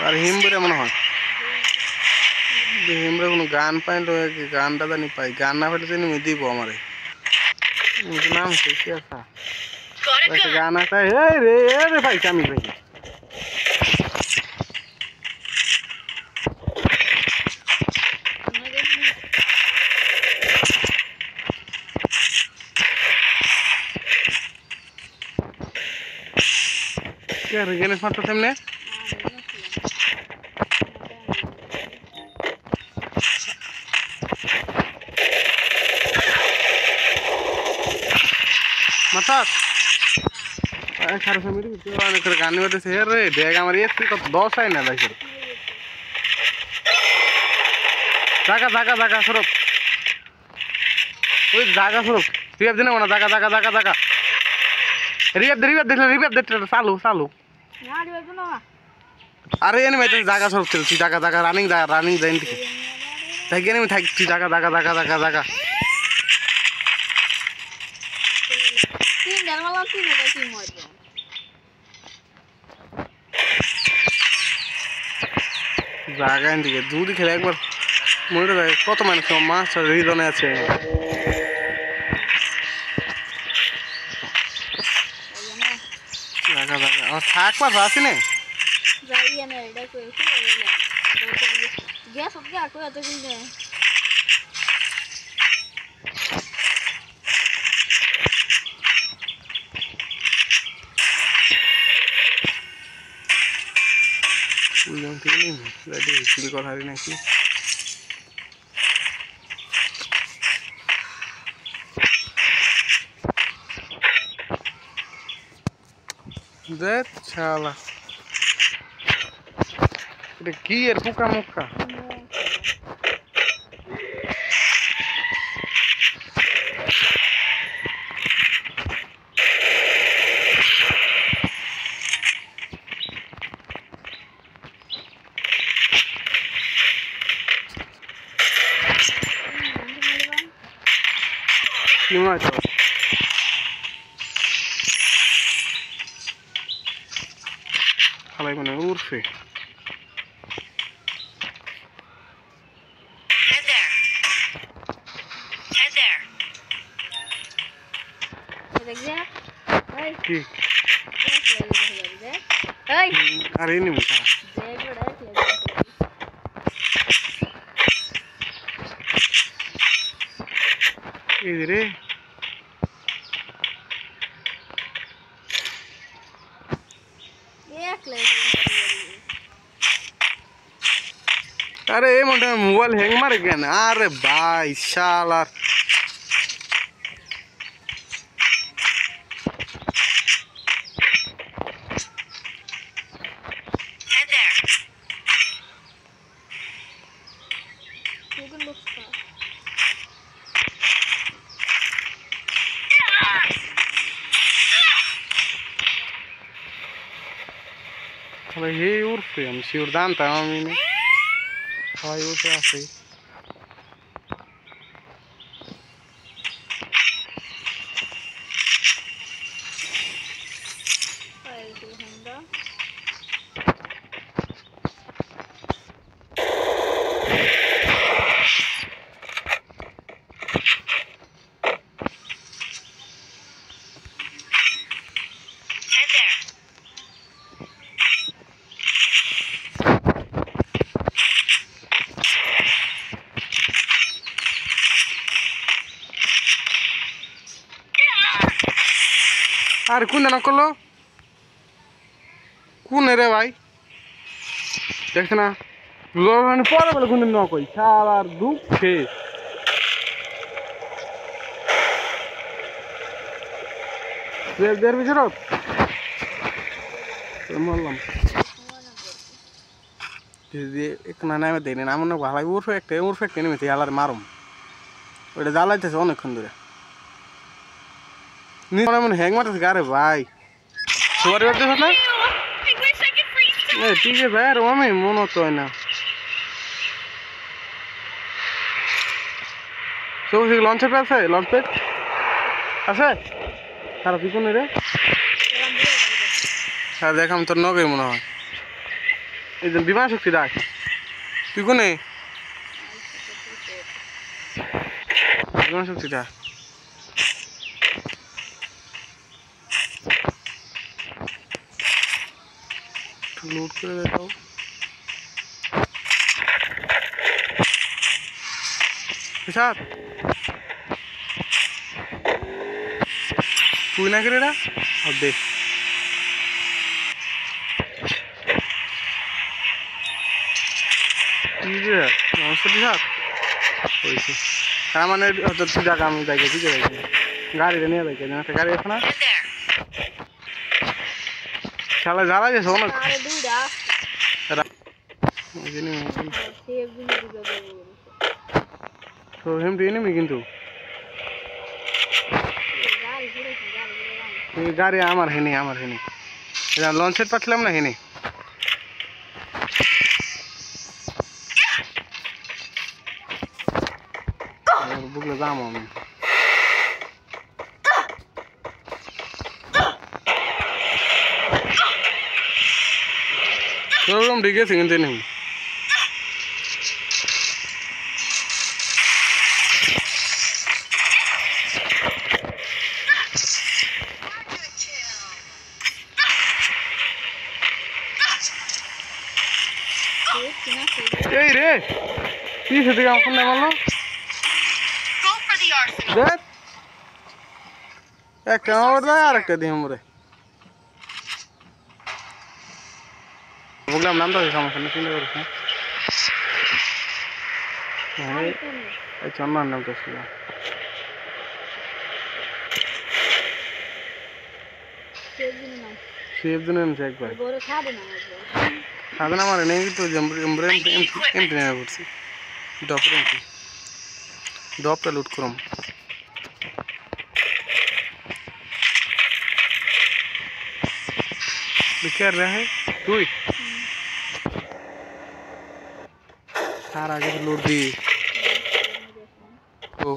আর হিমবুরে মনে হয় হিমরে কোনো গান পাইলো গানটা জানি পাই গান না পেলে জানি দিব আমারে নাম কি আছে একটা গান আছে এই রে রে ভাই আমি ভাই কে রে গেলে ফাটা তেমনে মাতাত খারাপ ফ্যামিলি অনেক গান বাজছে রে ব্যাগ আমার এসে কত 10 আই না লাগছে জায়গা জায়গা জায়গা সরব ওই জায়গা সরব রিয়াব দিনা না জায়গা জায়গা জায়গা জায়গা রিয়াব দে চালু চালু না রিয়াব না আরে এনে ভাই জায়গা সরব চলছি জায়গা জায়গা রানিং যাইন ঠিক তাই গেনে আমি থাকি জায়গা জায়গা জায়গা জায়গা জায়গা তিন ডালমালা তিন এটা কি মরবে জায়গা এদিকে দুধ খেলে একবার মরে যায় কত মানুষ মাছ রিজনে আছে জায়গা জায়গা আর থাকবার আসি না যাই না এটা কইছি গ্যাস ওকে আটো এত কিন্তু Ulang ini, jadi silikon hari nanti. Zat salah. Ini kier buka muka. Gimana tuh? Kalau yang mana urfi? Head there. Ada Hey. Ki. Hey. Hari ini muka. Ini deh. अरे ये मोटा मोबाइल हैंग मार गया ना अरे भाई शाला kalau ये urfi हम सिरदान ताम ini Hai udah sih. আর কোন না করলো কোন রে ভাই দেখছ না মানে পরে বলে কোন ন কই শালার দুঃখে দেড় বছর বললাম এক না নামে দেয় না আমার ভালো উর্ফে একটা নেমেছে আলার মারুম ওইটা জ্বালাইতেছে অনেকক্ষণ ধরে মনে হ্যাং মারতেছে আরে ভাই সবার বাড়তে না ঠিক আছে ভাই আর আমি মনে হতো না লঞ্চের পে আছে লঞ্চ পেট আছে খারাপ কোন রে হ্যাঁ দেখাম তোর নগে মনে হয় এই যে বিমান শক্তি ডাক তুই কোনে বিমান শক্তি ডাক লোড করে দেখাও সাত তুই না করে দেখ তার মানে তুই টাকা আমি দেখে ঠিক আছে গাড়িটা নিয়ে দেখে একটা গাড়ি আছে না খেলা জ্বালা গেছে অনেক তো হেমটি এনেমি কিন্তু গাড়ি আমার হেনি লঞ্চের পাচ্ছিলাম না হেনি বুকলে যাম আমি তোরকম ঠিক আছে কিন্তু নেই এই রে কি সেটা কেমন ফোন নেই বললো দেখ একটা আমার দেয় আর একটা দিই আমরে বুঝলাম নাম তো সমস্যা নেই চিন্তা করিস না এই চন্নার নাম তো ছিল সেব দিন এনেছে একবার খাবে না আমার নেই তো এমটি নেমে পড়ছি ডপটা লুট করম क्या रहा है तू सारा आगे load the O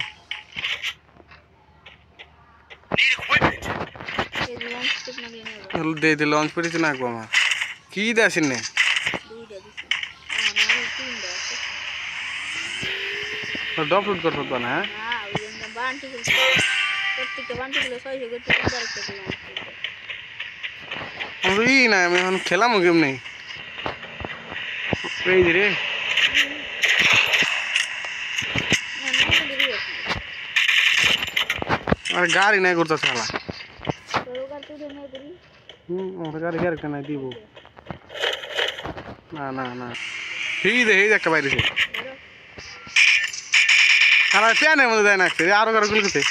they they launch पर इतना को मार की दासिन ने तो डॉप लूट कर सकता ना हां वो बांटी के प्रत्येक बांटी के 600 गट्टी डायरेक्ट कर আমি না আমি এখন খেলাম গেম নেই এই রে আর গাড়ি নাই করতে শালা ওর গাড়ি ক্যারেক্টার নাই দিব না না না ঠিক দে এই একটা বাইরে শালা প্যানের মধ্যে দেয় না আরো কারো গুলো করতে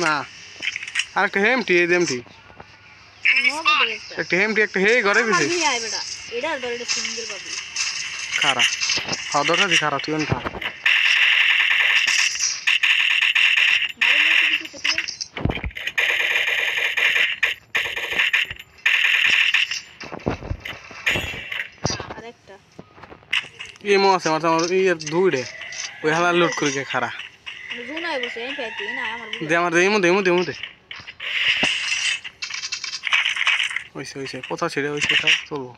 না আরেকটা হেমটি এই হেমটি একটা হেমটি একটা হে ঘরে দিছে খারা খাওয়া দরকার আছে খারা তুই খা এমো আছে আমার ইয়ে ধুইড়ে ওই হালা লুট করে গে খারা দে আমার দেমু দে ওইসে কোথা ছেড়ে ওইসে চলবো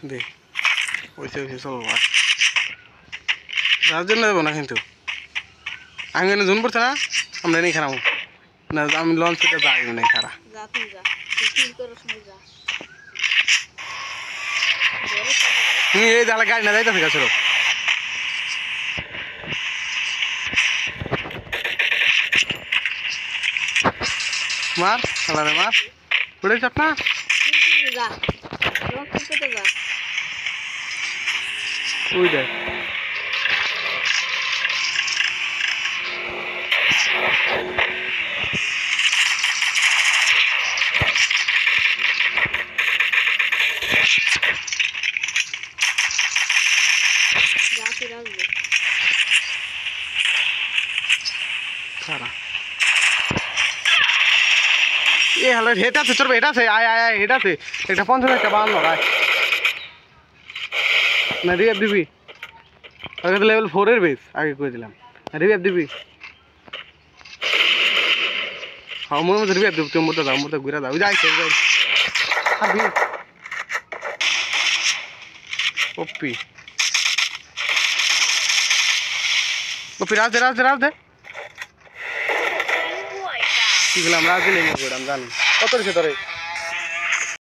দে ওইসে চলবো আর যার জন্য দেবো না কিন্তু আমি এনে জুন পড়ছে না আমরা নেই খারাপ না আমি লঞ্চ করতে যাই নেই খারা এই তাহলে গাড়ি না যাইতে ঠিক আছে মার আলারে মার পড়ে চাপ না যা লোক করতে যা ওই দেখ যাতে রাখবে খারা এ হলো হেটা আছে চলবে এটা আছে আয় আয় হেটা আছে এটা 50 একটা 52 আয় না রিভ দিবি আগে তো লেভেল 4 এর বেস আগে কই দিলাম রিভ দিবি हाँ मोर मধ্যে রিবে তুমি মোটা দাও মোটা ঘুরে দাও যাইছে যাই আবি ওপি ওপি রাজ দে কি গেলাম রাজ দিলে আমি জানি কত রেছে ধরে